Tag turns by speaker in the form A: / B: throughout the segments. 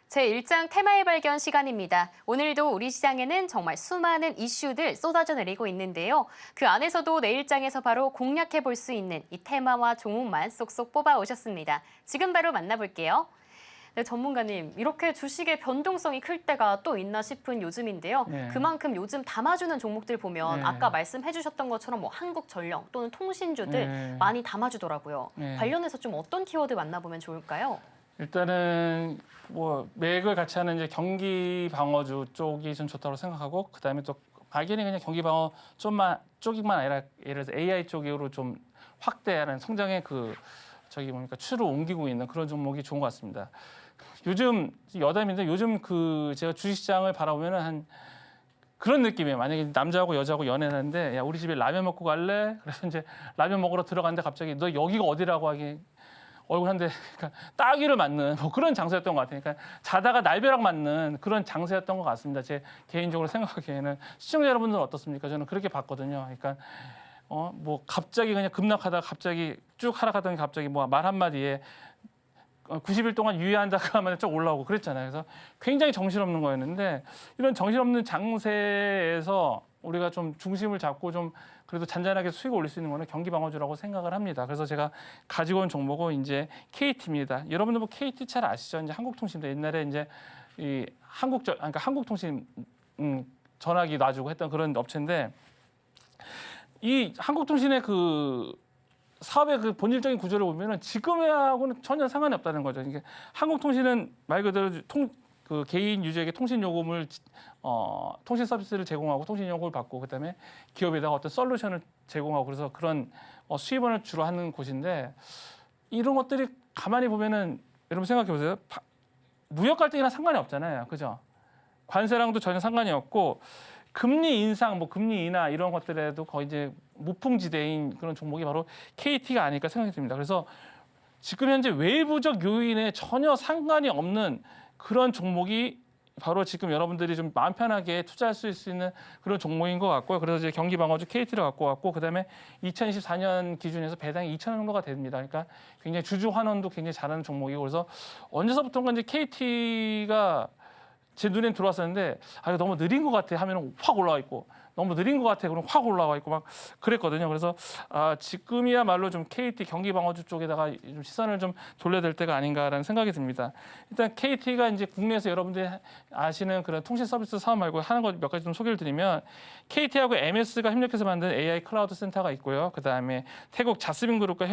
A: 제1장 테마의 발견 시간입니다. 오늘도 우리 시장에는 정말 수많은 이슈들 쏟아져 내리고 있는데요. 그 안에서도 내일장에서 바로 공략해 볼 수 있는 이 테마와 종목만 쏙쏙 뽑아 오셨습니다. 지금 바로 만나볼게요. 네, 전문가님, 이렇게 주식의 변동성이 클 때가 또 있나 싶은 요즘인데요.
B: 네.
A: 그만큼 요즘 담아주는 종목들 보면
B: 네.
A: 아까 말씀해 주셨던 것처럼 뭐 한국전력 또는 통신주들
B: 네.
A: 많이 담아주더라고요.
B: 네.
A: 관련해서 좀 어떤 키워드 만나보면 좋을까요?
B: 일단은 뭐 매각을 같이 하는 이제 경기 방어주 쪽이 좀 좋다고 생각하고, 그다음에 또 막연히 그냥 경기 방어 쪽만 아니라 예를 들어서 AI 쪽으로 좀 확대하는 성장의 뭡니까 추를 옮기고 있는 그런 종목이 좋은 것 같습니다. 요즘 여담인데 요즘 제가 주식시장을 바라보면은 한 그런 느낌이에요. 만약에 남자하고 여자하고 연애를 하는데, 야, 우리 집에 라면 먹고 갈래? 그래서 이제 라면 먹으러 들어갔는데 갑자기 너 여기가 어디라고 하기 얼굴 한데, 그러니까 따귀를 맞는 뭐 그런 장소였던 것 같아요. 그러니까 자다가 날벼락 맞는 그런 장소였던 것 같습니다. 제 개인적으로 생각하기에는. 시청자 여러분들은 어떻습니까? 저는 그렇게 봤거든요. 그러니까 뭐 갑자기 그냥 급락하다가 갑자기 쭉 하락하더니 갑자기 뭐 말 한마디에 90일 동안 유예한다고 하면 쭉 올라오고 그랬잖아요. 그래서 굉장히 정신없는 거였는데, 이런 정신없는 장세에서 우리가 좀 중심을 잡고 좀 그래도 잔잔하게 수익을 올릴 수 있는 거는 경기 방어주라고 생각을 합니다. 그래서 제가 가지고 온 종목은 이제 KT입니다. 여러분들 뭐 KT 잘 아시죠? 이제 한국통신도 옛날에 이제 이 그러니까 한국통신 전화기 놔주고 했던 그런 업체인데, 이 한국통신의 사업의 본질적인 구조를 보면은 지금하고는 전혀 상관이 없다는 거죠. 이게 한국통신은 말 그대로 개인 유저에게 통신 요금을 통신 서비스를 제공하고 통신 요금을 받고, 그다음에 기업에다가 어떤 솔루션을 제공하고, 그래서 그런 수입원을 주로 하는 곳인데, 이런 것들이 가만히 보면은 여러분 생각해 보세요. 무역 갈등이나 상관이 없잖아요, 그죠? 관세랑도 전혀 상관이 없고, 금리 인상, 뭐 금리 인하 이런 것들에도 거의 이제 무풍지대인 그런 종목이 바로 KT가 아닐까 생각이 듭니다. 그래서 지금 현재 외부적 요인에 전혀 상관이 없는 그런 종목이 바로 지금 여러분들이 좀 마음 편하게 투자할 수 있는 그런 종목인 것 같고요. 그래서 이제 경기 방어주 KT를 갖고 왔고, 그다음에 2024년 기준에서 배당이 2천 원 정도가 됩니다. 그러니까 굉장히 주주 환원도 굉장히 잘하는 종목이고, 그래서 언제서부터인가 이제 KT가 제 눈엔 들어왔었는데, 이거 너무 느린 것 같아 하면 확 올라와 있고, 너무 느린 것 같아 그럼 확 올라와 있고 막 그랬거든요. 그래서 지금이야말로 좀 KT 경기 방어주 쪽에다가 좀 시선을 좀 돌려야 될 때가 아닌가라는 생각이 듭니다. 일단 KT가 이제 국내에서 여러분들이 아시는 그런 통신 서비스 사업 말고 하는 것 몇 가지 좀 소개를 드리면, KT하고 MS가 협력해서 만든 AI 클라우드 센터가 있고요. 그다음에 태국 자스민 그룹과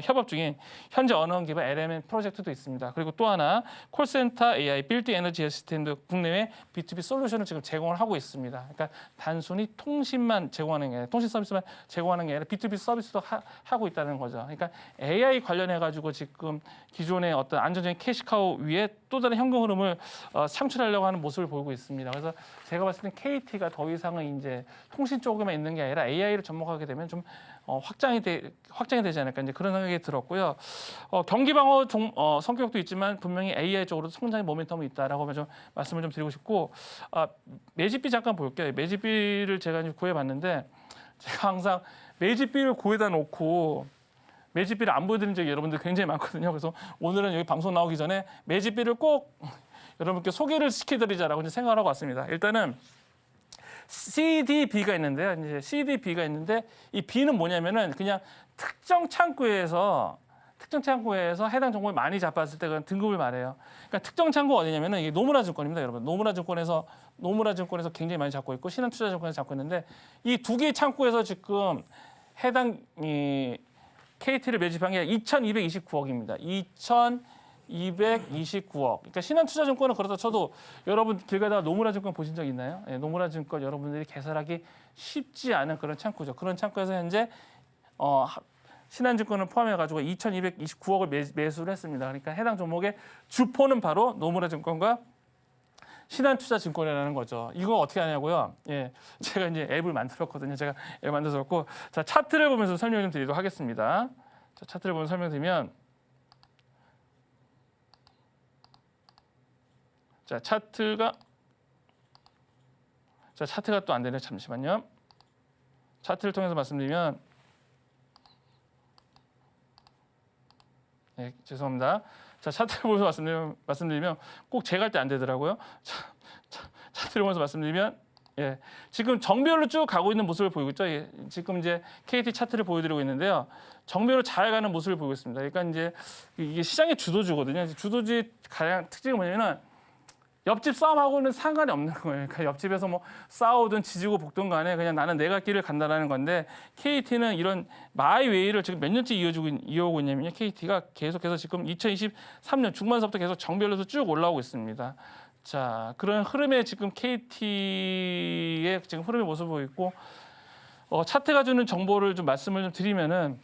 B: 협업 중인 현재 언어원 기반 LMN 프로젝트도 있습니다. 그리고 또 하나 콜센터 AI 빌드 에너지 시스템도 국내외 B2B 솔루션을 지금 제공을 하고 있습니다. 그러니까 단순히 통신만 제공하는 게 아니라, 통신 서비스만 제공하는 게 아니라 B2B 서비스도 하고 있다는 거죠. 그러니까 AI 관련해 가지고 지금 기존의 어떤 안정적인 캐시카우 위에 또 다른 현금 흐름을 창출하려고 하는 모습을 보이고 있습니다. 그래서 제가 봤을 때 KT가 더 이상은 이제 통신 쪽에만 있는 게 아니라 AI를 접목하게 되면 좀 확장이 되지 않을까, 이제 그런 생각이 들었고요. 경기 방어 성격도 있지만 분명히 AI 쪽으로 성장의 모멘텀이 있다라고 좀 말씀을 좀 드리고 싶고, 매집비 잠깐 볼게요. 매집비를 제가 이제 구해봤는데, 제가 항상 매집비를 구해다 놓고 매집비를 안 보여드린 적이 여러분들 굉장히 많거든요. 그래서 오늘은 여기 방송 나오기 전에 매집비를 꼭 여러분께 소개를 시켜드리자라고 이제 생각을 하고 왔습니다. 일단은 CDB가 있는데요. 이제 CDB가 있는데, 이 B는 뭐냐면은 그냥 특정 창구에서 해당 종목을 많이 잡았을 때 그런 등급을 말해요. 그러니까 특정 창구가 어디냐면은 이게 노무라 증권입니다, 여러분. 노무라 증권에서 굉장히 많이 잡고 있고, 신한투자증권에서 잡고 있는데, 이 두 개의 창구에서 지금 해당 KT를 매집한 게 2,229억입니다. 2,229억. 그러니까 신한투자증권은 그렇다 쳐도, 여러분 길 가다가 노무라증권 보신 적 있나요? 네, 노무라증권 여러분들이 개설하기 쉽지 않은 그런 창구죠. 그런 창구에서 현재 신한증권을 포함해가지고 2,229억을 매수를 했습니다. 그러니까 해당 종목의 주포는 바로 노무라증권과 신한투자증권이라는 거죠. 이거 어떻게 하냐고요? 예, 제가 이제 앱을 만들었거든요. 제가 앱 만들었고, 자, 차트를 보면서 설명 좀 드리도록 하겠습니다. 자, 차트를 보면서 설명드리면, 자, 차트가 또 안 되네. 잠시만요. 차트를 통해서 말씀드리면, 예, 죄송합니다. 자, 차트를 보면서 말씀드리면 꼭 제가 할 때 안 되더라고요. 차트를 보면서 말씀드리면 예, 지금 정배열로 쭉 가고 있는 모습을 보이고 있죠. 예, 지금 이제 KT 차트를 보여드리고 있는데요. 정배열로 잘 가는 모습을 보이고 있습니다. 그러니까 이제 이게 시장의 주도주거든요. 주도주의 가장 특징이 뭐냐면은 옆집 싸움하고는 상관이 없는 거예요. 그러니까 옆집에서 뭐 싸우든 지지고 볶든 간에 그냥 나는 내가 길을 간다라는 건데 KT는 이런 마이웨이를 지금 몇 년째 이어오고 있냐면요. KT가 계속해서 지금 2023년 중반서부터 계속 정배열로서 쭉 올라오고 있습니다. 자, 그런 흐름에 지금 KT의 지금 흐름의 모습을 보이고 있고 차트가 주는 정보를 좀 말씀을 좀 드리면은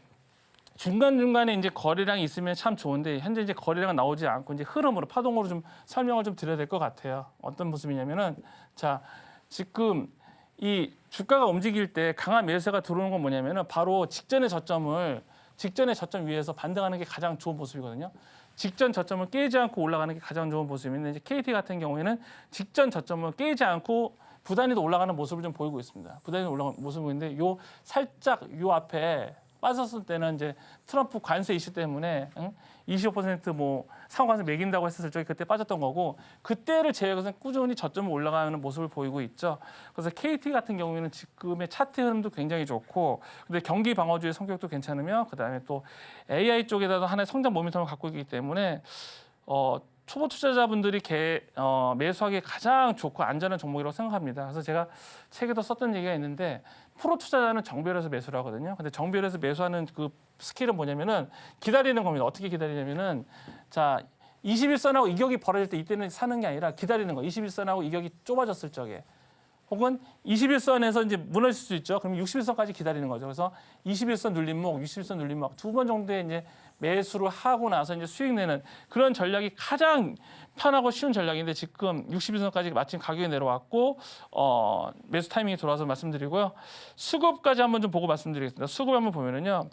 B: 중간중간에 이제 거래량이 있으면 참 좋은데 현재 이제 거래량은 나오지 않고 이제 흐름으로 파동으로 좀 설명을 좀 드려야 될 것 같아요. 어떤 모습이냐면은 자, 지금 이 주가가 움직일 때 강한 매수가 들어오는 건 뭐냐면은 바로 직전의 저점 위에서 반등하는 게 가장 좋은 모습이거든요. 직전 저점을 깨지 않고 올라가는 게 가장 좋은 모습인데 이제 KT 같은 경우에는 직전 저점을 깨지 않고 부단히도 올라가는 모습을 좀 보이고 있습니다. 부단히도 올라가는 모습을 보이는데 요 살짝 요 앞에 빠졌을 때는 이제 트럼프 관세 이슈 때문에 25%뭐 상관세 매긴다고 했었을 적에 그때 빠졌던 거고 그때를 제외해서 꾸준히 저점을 올라가는 모습을 보이고 있죠. 그래서 KT 같은 경우에는 지금의 차트 흐름도 굉장히 좋고 근데 경기 방어주의 성격도 괜찮으며 그다음에 또 AI 쪽에다도 하나의 성장 모멘텀을 갖고 있기 때문에 초보 투자자분들이 매수하기 가장 좋고 안전한 종목이라고 생각합니다. 그래서 제가 책에도 썼던 얘기가 있는데 프로 투자자는 정배열에서 매수를 하거든요. 근데 정배열에서 매수하는 그 스킬은 뭐냐면은 기다리는 겁니다. 어떻게 기다리냐면은 자 21선하고 이격이 벌어질 때 이때는 사는 게 아니라 기다리는 거. 21선하고 이격이 좁아졌을 적에 혹은 21선에서 이제 무너질 수 있죠. 그럼 61선까지 기다리는 거죠. 그래서 21선 눌림목, 61선 눌림목 두 번 정도의 이제 매수를 하고 나서 이제 수익 내는 그런 전략이 가장 편하고 쉬운 전략인데 지금 61선까지 마침 가격이 내려왔고 매수 타이밍이 돌아와서 말씀드리고요. 수급까지 한번 좀 보고 말씀드리겠습니다. 수급 한번 보면은요.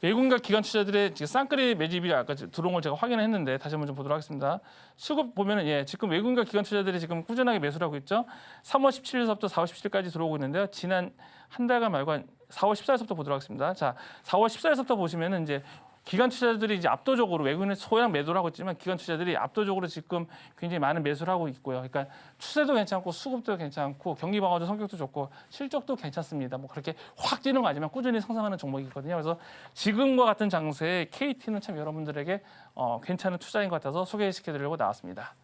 B: 외국인과 기관 투자들의 쌍끌이 매집이 아까 들어온 걸 제가 확인을 했는데 다시 한번 좀 보도록 하겠습니다. 수급 보면은 예, 지금 외국인과 기관 투자들이 지금 꾸준하게 매수를 하고 있죠. 3월 17일서부터 4월 17일까지 들어오고 있는데요. 지난 한 달간 말고 한 4월 14일서부터 보도록 하겠습니다. 자, 4월 14일서부터 보시면은 이제 기관 투자자들이 이제 압도적으로 외국인은 소량 매도를 하고 있지만 기관 투자들이 압도적으로 지금 굉장히 많은 매수를 하고 있고요. 그러니까 추세도 괜찮고 수급도 괜찮고 경기 방어적 성격도 좋고 실적도 괜찮습니다. 뭐 그렇게 확 뛰는 거 아니지만 꾸준히 상승하는 종목이거든요. 그래서 지금과 같은 장소에 KT는 참 여러분들에게 괜찮은 투자인 것 같아서 소개시켜드리려고 나왔습니다.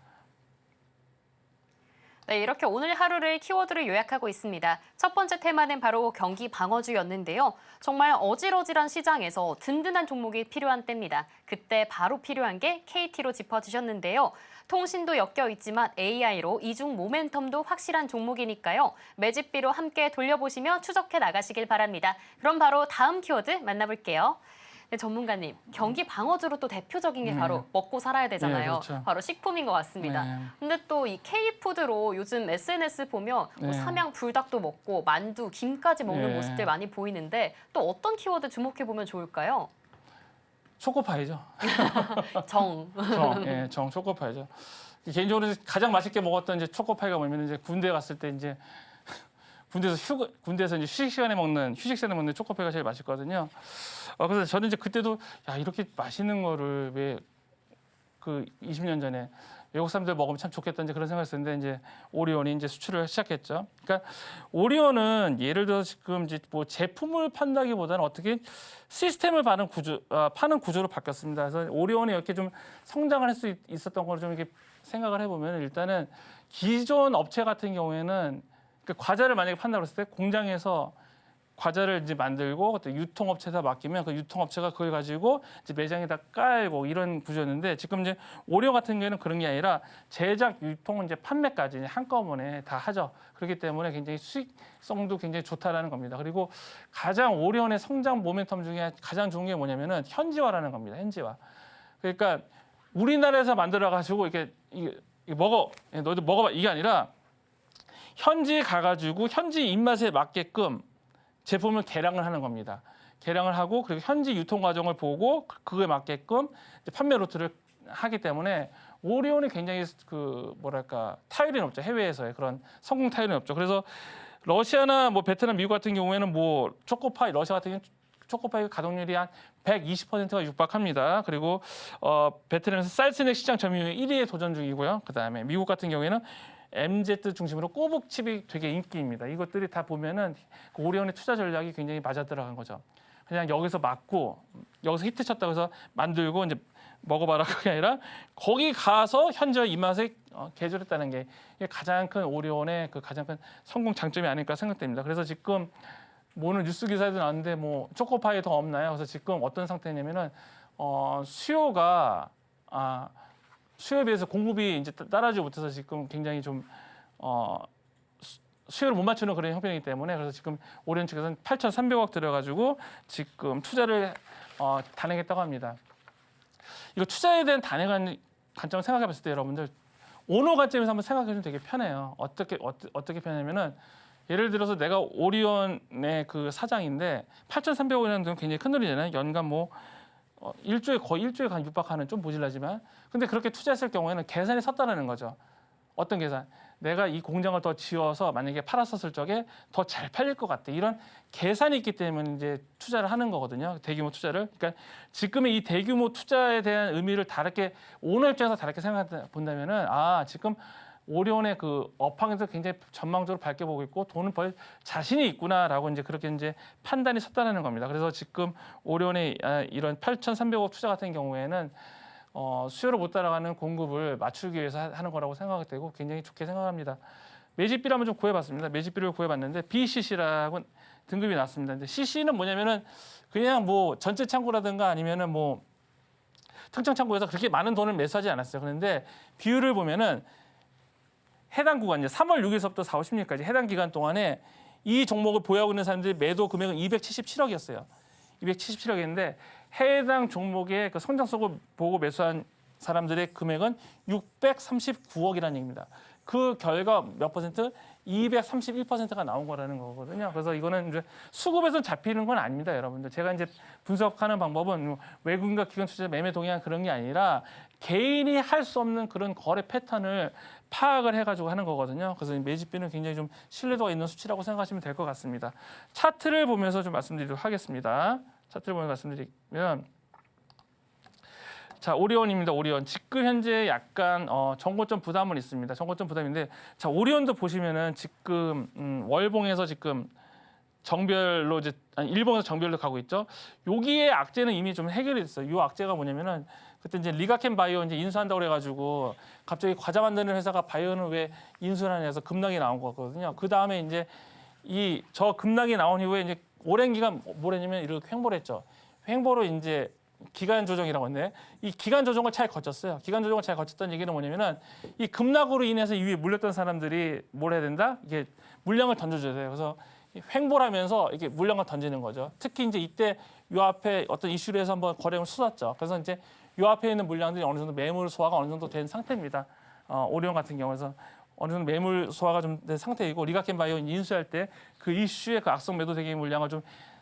A: 네, 이렇게 오늘 하루를 키워드를 요약하고 있습니다. 첫 번째 테마는 바로 경기 방어주였는데요. 정말 어질어질한 시장에서 든든한 종목이 필요한 때입니다. 그때 바로 필요한 게 KT로 짚어주셨는데요. 통신도 엮여 있지만 AI로 이중 모멘텀도 확실한 종목이니까요. 매집비로 함께 돌려보시며 추적해 나가시길 바랍니다. 그럼 바로 다음 키워드 만나볼게요. 네, 전문가님, 경기 방어주로 또 대표적인 게 바로 먹고 살아야 되잖아요.
B: 네, 그렇죠.
A: 바로 식품인 것 같습니다.
B: 네.
A: 근데 또 이 K푸드로 요즘 SNS 보면 뭐
B: 네.
A: 삼양 불닭도 먹고 만두, 김까지 먹는
B: 네.
A: 모습들 많이 보이는데 또 어떤 키워드 주목해 보면 좋을까요?
B: 초코파이죠.
A: 정.
B: 정 초코파이죠. 개인적으로 가장 맛있게 먹었던 이제 초코파이가 뭐냐면 이제 군대 갔을 때 이제 군대에서 이제 휴식 시간에 먹는 초코파이가 제일 맛있거든요. 그래서 저는 이제 그때도 야 이렇게 맛있는 거를 왜 그 20년 전에 외국 사람들 먹으면 참 좋겠다 이제 그런 생각했었는데 이제 오리온이 이제 수출을 시작했죠. 그러니까 오리온은 예를 들어서 지금 이제 뭐 제품을 판다기보다는 어떻게 시스템을 파는 구조로 바뀌었습니다. 그래서 오리온이 이렇게 좀 성장을 할 수 있었던 걸 좀 이렇게 생각을 해보면 일단은 기존 업체 같은 경우에는 그 과자를 만약에 판다고 했을 때 공장에서 과자를 이제 만들고 유통업체에다 맡기면 그 유통업체가 그걸 가지고 이제 매장에다 깔고 이런 구조였는데 지금 이제 오리온 같은 경우에는 그런 게 아니라 제작, 유통, 이제 판매까지 한꺼번에 다 하죠. 그렇기 때문에 굉장히 수익성도 굉장히 좋다라는 겁니다. 그리고 가장 오리온의 성장 모멘텀 중에 가장 좋은 게 뭐냐면은 현지화라는 겁니다. 현지화. 그러니까 우리나라에서 만들어 가지고 이렇게 먹어, 너희도 먹어봐 이게 아니라 현지에 가가지고 현지 입맛에 맞게끔 제품을 개량을 하는 겁니다. 개량을 하고 그리고 현지 유통 과정을 보고 그거에 맞게끔 이제 판매 루트를 하기 때문에 오리온이 굉장히 그 뭐랄까 타율이 높죠. 해외에서의 그런 성공 타율이 높죠. 그래서 러시아나 뭐 베트남, 미국 같은 경우에는 뭐 초코파이, 러시아 같은 경우는 초코파이 가동률이 한 120%가 육박합니다. 그리고 베트남에서 쌀스낵 시장 점유율 1위에 도전 중이고요. 그다음에 미국 같은 경우에는 MZ 중심으로 꼬북칩이 되게 인기입니다. 이것들이 다 보면은 그 오리온의 투자 전략이 굉장히 맞아 들어간 거죠. 그냥 여기서 맞고 여기서 히트 쳤다고 해서 만들고 이제 먹어봐라 그게 아니라 거기 가서 현재 이 맛에 개조했다는 게 이게 가장 큰 오리온의 그 가장 큰 성공 장점이 아닐까 생각됩니다. 그래서 지금 뭐 오늘 뉴스 기사에도 나왔는데 뭐 초코파이 더 없나요? 그래서 지금 어떤 상태냐면은 수요가 수요에 비해서 공급이 이제 따라주지 못해서 지금 굉장히 좀 수요를 못 맞추는 그런 형편이기 때문에 그래서 지금 오리온 측에서는 8,300억 들여가지고 지금 투자를 단행했다고 합니다. 이거 투자에 대한 단행한 관점을 생각해 봤을 때 여러분들 오너 관점에서 한번 생각해 주면 되게 편해요. 어떻게 편하냐면은 예를 들어서 내가 오리온의 그 사장인데 8,300억이라는 돈 굉장히 큰 돈이잖아요. 연간 뭐 거의 일조에 간 육박하는 좀 모질라지만 근데 그렇게 투자했을 경우에는 계산이 섰다는 거죠. 어떤 계산? 내가 이 공장을 더 지어서 만약에 팔았었을 적에 더 잘 팔릴 것 같아. 이런 계산이 있기 때문에 이제 투자를 하는 거거든요. 대규모 투자를. 그러니까 지금의 이 대규모 투자에 대한 의미를 다르게 오너 입장에서 다르게 생각해 본다면은 지금 오리온의 그 업황에서 굉장히 전망적으로 밝게 보고 있고 돈을 벌 자신이 있구나라고 이제 그렇게 이제 판단이 섰다는 겁니다. 그래서 지금 오리온의 이런 8,300억 투자 같은 경우에는 수요를 못 따라가는 공급을 맞추기 위해서 하는 거라고 생각이 되고 굉장히 좋게 생각합니다. 매집비를 한번 좀 구해봤습니다. 매집비를 구해봤는데 BCC라고 등급이 났습니다. 근데 CC는 뭐냐면은 그냥 뭐 전체 창고라든가 아니면은 뭐 특정 창고에서 그렇게 많은 돈을 매수하지 않았어요. 그런데 비율을 보면은 해당 구간 이제 3월 6일서부터 4월 16일까지 해당 기간 동안에 이 종목을 보유하고 있는 사람들이 매도 금액은 277억이었어요. 277억이었는데 해당 종목의 그 성장성을 보고 매수한 사람들의 금액은 639억이라는 얘기입니다. 그 결과 몇 퍼센트? 231%가 나온 거라는 거거든요. 그래서 이거는 이제 수급에서 잡히는 건 아닙니다, 여러분들. 제가 이제 분석하는 방법은 외국인과 기관 투자 매매 동의한 그런 게 아니라 개인이 할 수 없는 그런 거래 패턴을 파악을 해가지고 하는 거거든요. 그래서 매집비는 굉장히 좀 신뢰도가 있는 수치라고 생각하시면 될 것 같습니다. 차트를 보면서 좀 말씀드리도록 하겠습니다. 차트를 보면서 말씀드리면 자, 오리온입니다. 오리온. 지금 현재 약간 정고점 부담은 있습니다. 정고점 부담인데 자, 오리온도 보시면은 지금 월봉에서 지금 정별로 이제 일봉에서 정별로 가고 있죠. 여기에 악재는 이미 좀 해결이 됐어요. 이 악재가 뭐냐면은 그때 이제 리가켄 바이오 이제 인수한다고 그래가지고 갑자기 과자 만드는 회사가 바이오는 왜 인수를 해서 급락이 나온 거거든요. 그 다음에 이제 이 저 급락이 나온 이후에 이제 오랜 기간 뭐랬냐면 이렇게 횡보를 했죠. 횡보로 이제 기간 조정이라고 하는데 이 기간 조정을 잘 거쳤어요. 기간 조정을 잘 거쳤다는 얘기는 뭐냐면은 이 급락으로 인해서 이 위에 물렸던 사람들이 뭘 해야 된다? 이게 물량을 던져줘야 돼요. 그래서 횡보하면서 이게 물량을 던지는 거죠. 특히 이제 이때 요 앞에 어떤 이슈를 해서 한번 거래량을 쏟았죠. 그래서 이제 요 앞에 있는 물량들이 어느 정도 매물 소화가 어느 정도 된 상태입니다. 오리온 같은 경우에서 어느 정도 매물 소화가 좀 된 상태이고 리가켄 바이오 인수할 때 그 이슈의 그 악성 매도 대기 물량을 좀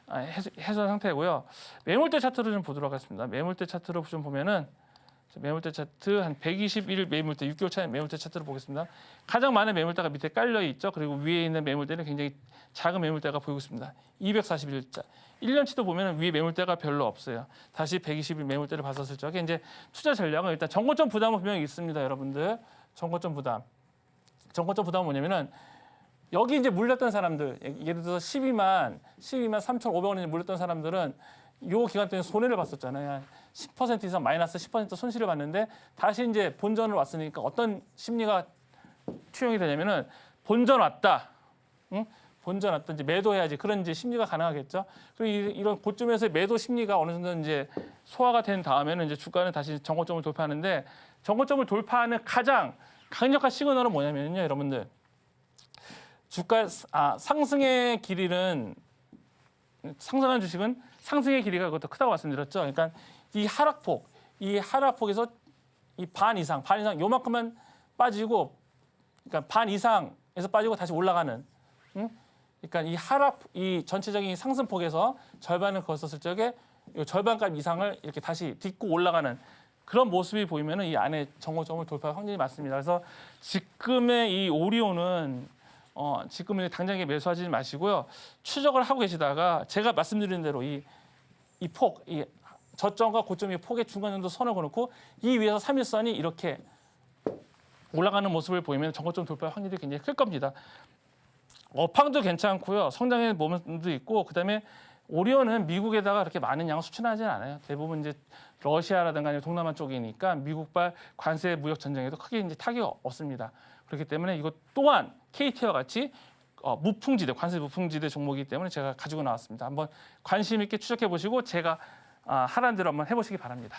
B: 해소한 상태고요. 매물대 차트를 좀 보도록 하겠습니다. 매물대 차트로 좀 보면은 매물대 차트 한 121일 매물대 6개월 차의 매물대 차트를 보겠습니다. 가장 많은 매물대가 밑에 깔려 있죠. 그리고 위에 있는 매물대는 굉장히 작은 매물대가 보이고 있습니다. 241일자. 1년치도 보면 위에 매물대가 별로 없어요. 다시 120일 매물대를 봤었을 적에 이제 투자 전략은 일단 정고점 부담은 분명히 있습니다, 여러분들. 정고점 부담. 정고점 부담은 뭐냐면은 여기 이제 물렸던 사람들, 예를 들어서 12만 3,500원에 물렸던 사람들은 요 기간 동안 손해를 봤었잖아요. 10% 이상 마이너스 10% 손실을 봤는데 다시 이제 본전을 왔으니까 어떤 심리가 투영이 되냐면은 본전 왔다. 응? 본전 왔다. 이제 매도해야지. 그런 이제 심리가 가능하겠죠. 그리고 이런 고점에서 매도 심리가 어느 정도 이제 소화가 된 다음에는 이제 주가는 다시 정고점을 돌파하는데 정고점을 돌파하는 가장 강력한 시그널은 뭐냐면요, 여러분들. 주가 상승의 길이는 상승한 주식은 상승의 길이가 그것도 크다고 말씀드렸죠. 그러니까 이 하락폭에서 이 반 이상 요만큼만 빠지고, 그러니까 반 이상에서 빠지고 다시 올라가는. 응? 그러니까 이 전체적인 상승폭에서 절반을 거쳤을 적에 이 절반값 이상을 이렇게 다시 딛고 올라가는 그런 모습이 보이면은 이 안에 정고점을 돌파할 확률이 많습니다. 그래서 지금의 이 오리온은 지금은 당장에 매수하지 마시고요. 추적을 하고 계시다가 제가 말씀드린 대로 이 이 폭, 이 저점과 고점의 폭의 중간 정도 선을 그어놓고 이 위에서 3일선이 이렇게 올라가는 모습을 보이면 정고점 돌파 확률이 굉장히 클 겁니다. 업황도 괜찮고요. 성장의 모멘텀도 있고 그다음에 오리온은 미국에다가 그렇게 많은 양을 수출하지는 않아요. 대부분 이제 러시아라든가 아니면 동남아 쪽이니까 미국발 관세 무역 전쟁에도 크게 이제 타격이 없습니다. 그렇기 때문에 이것 또한 KT와 같이 무풍지대, 관세 무풍지대 종목이기 때문에 제가 가지고 나왔습니다. 한번 관심 있게 추적해 보시고 제가 하라는 대로 한번 해보시기 바랍니다.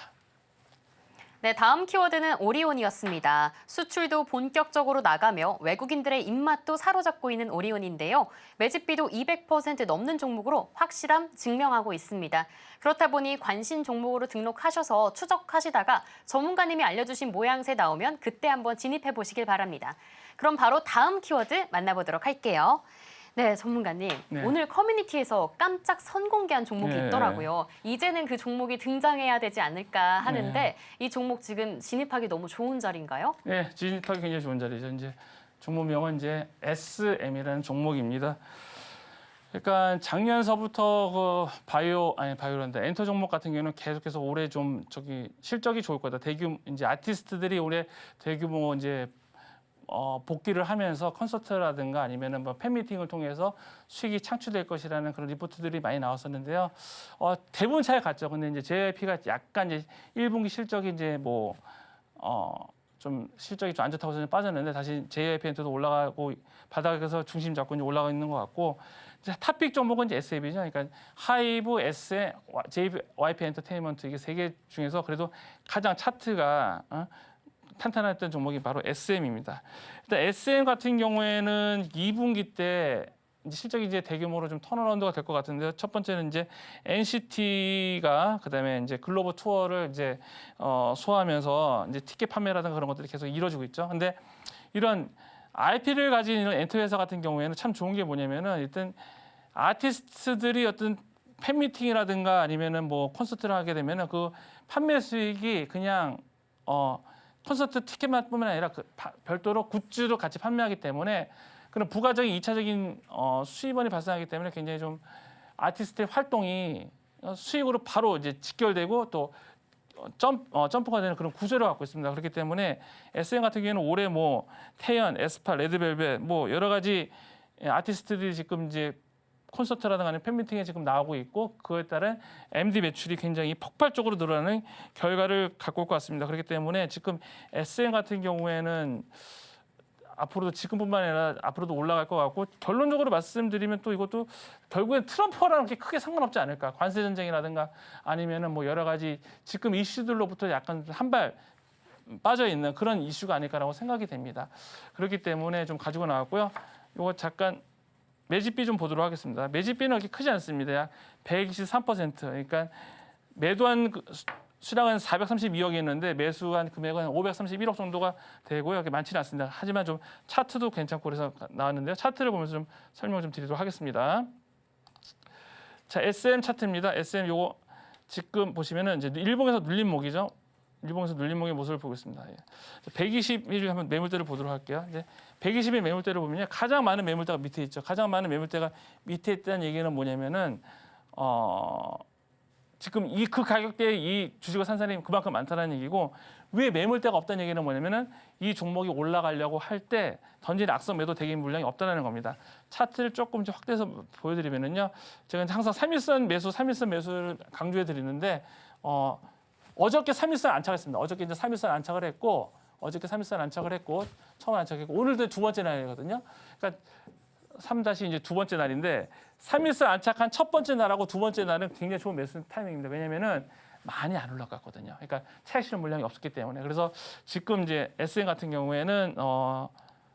A: 네, 다음 키워드는 오리온이었습니다. 수출도 본격적으로 나가며 외국인들의 입맛도 사로잡고 있는 오리온인데요. 매집비도 200% 넘는 종목으로 확실함 증명하고 있습니다. 그렇다 보니 관심 종목으로 등록하셔서 추적하시다가 전문가님이 알려주신 모양새 나오면 그때 한번 진입해 보시길 바랍니다. 그럼 바로 다음 키워드 만나보도록 할게요. 네, 전문가님.
B: 네.
A: 오늘 커뮤니티에서 깜짝 선공개한 종목이
B: 네.
A: 있더라고요. 이제는 그 종목이 등장해야 되지 않을까 하는데
B: 네.
A: 이 종목 지금 진입하기 너무 좋은 자리인가요?
B: 네, 진입하기 굉장히 좋은 자리죠. 이제 종목명은 이제 SM이라는 종목입니다. 그러니까 작년서부터 그 바이오란다 엔터 종목 같은 경우는 계속해서 올해 좀 실적이 좋을 거다. 이제 아티스트들이 올해 대규모 이제 복귀를 하면서 콘서트라든가 아니면은 뭐 팬미팅을 통해서 수익이 창출될 것이라는 그런 리포트들이 많이 나왔었는데요. 대부분 잘 갔죠. 근데 이제 JYP가 약간 이제 1분기 실적이 이제 좀 실적이 좀 안 좋다고 해서 빠졌는데 다시 JYP한테도 올라가고 바닥에서 중심 잡고 이제 올라가 있는 것 같고 이제 탑픽 종목은 이제 SAB죠. 그러니까 하이브, SM, JYP 엔터테인먼트 이게 세 개 중에서 그래도 가장 차트가 탄탄했던 종목이 바로 SM입니다. 일단 SM 같은 경우에는 2분기 때 이제 실적이 이제 대규모로 좀 턴어라운드가 될 것 같은데요. 첫 번째는 이제 NCT가 그다음에 이제 글로벌 투어를 이제 소화하면서 이제 티켓 판매라든가 그런 것들이 계속 이루어지고 있죠. 근데 이런 IP를 가진 이런 엔터 회사 같은 경우에는 참 좋은 게 뭐냐면은 일단 아티스트들이 어떤 팬미팅이라든가 아니면은 뭐 콘서트를 하게 되면은 그 판매 수익이 그냥 콘서트 티켓만뿐만 아니라 별도로 굿즈도 같이 판매하기 때문에 그런 부가적인 2차적인 수입원이 발생하기 때문에 굉장히 좀 아티스트의 활동이 수익으로 바로 이제 직결되고 또 점프가 되는 그런 구조를 갖고 있습니다. 그렇기 때문에 SM 같은 경우에는 올해 뭐 태연, 에스파, 레드벨벳 뭐 여러 가지 아티스트들이 지금 이제 콘서트라든가 아니면 팬미팅에 지금 나오고 있고 그에 따른 MD 매출이 굉장히 폭발적으로 늘어나는 결과를 갖고 올 것 같습니다. 그렇기 때문에 지금 SM 같은 경우에는 앞으로도 지금뿐만 아니라 앞으로도 올라갈 것 같고 결론적으로 말씀드리면 또 이것도 결국엔 트럼프랑 그렇게 크게 상관없지 않을까. 관세 전쟁이라든가 아니면은 뭐 여러 가지 지금 이슈들로부터 약간 한 발 빠져 있는 그런 이슈가 아닐까라고 생각이 됩니다. 그렇기 때문에 좀 가지고 나왔고요. 이거 잠깐 매집비 좀 보도록 하겠습니다. 매집비는 그렇게 크지 않습니다. 약 123%. 그러니까 매도한 수량은 432억이었는데 매수한 금액은 531억 정도가 되고요. 그렇게 많지는 않습니다. 하지만 좀 차트도 괜찮고 그래서 나왔는데요. 차트를 보면서 좀 설명 좀 드리도록 하겠습니다. 자, SM 차트입니다. SM 요거 지금 보시면은 이제 일봉에서 눌림목이죠. 일봉에서 눌림목의 모습을 보고 있습니다. 120일 한번 매물대를 보도록 할게요. 이제 120일 매물대를 보면요. 가장 많은 매물대가 밑에 있죠. 가장 많은 매물대가 밑에 있다는 얘기는 뭐냐면은 지금 그 가격대에 이 주식을 산 사람이 그만큼 많다는 얘기고 왜 매물대가 없다는 얘기는 뭐냐면은 이 종목이 올라가려고 할 때 던진 악성 매도 대기인 물량이 없다는 겁니다. 차트를 조금 좀 확대해서 보여드리면은요. 제가 항상 3일선 매수를 강조해 드리는데 어저께 3일선 안착했습니다. 어저께 이제 3일선 안착을 했고 처음 안착했고 오늘도 두 번째 날이거든요. 그러니까 3- 이제 두 번째 날인데 3일선 안착한 첫 번째 날하고 두 번째 날은 굉장히 좋은 매수 타이밍입니다. 왜냐면은 많이 안 올라갔거든요. 그러니까 차익 실현 물량이 없었기 때문에. 그래서 지금 이제 SM 같은 경우에는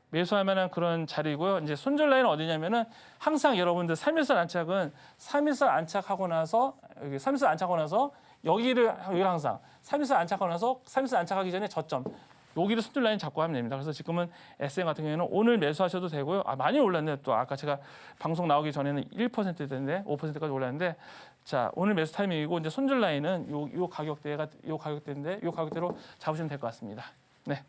B: 매수할 만한 그런 자리고요. 이제 손절 라인은 어디냐면은 항상 여러분들 3일선 안착하고 나서 여기 3일선 안착하고 나서 여기를 항상 3일선 안착하고 나서 3일선 안착하기 전에 저점 여기를 손절 라인 잡고 하면 됩니다. 그래서 지금은 SM 같은 경우에는 오늘 매수하셔도 되고요. 많이 올랐네요. 또 아까 제가 방송 나오기 전에는 1%대인데 5%까지 올랐는데 자 오늘 매수 타이밍이고 이제 손절 라인은 요 가격대인데 요 가격대로 잡으시면 될 것 같습니다. 네.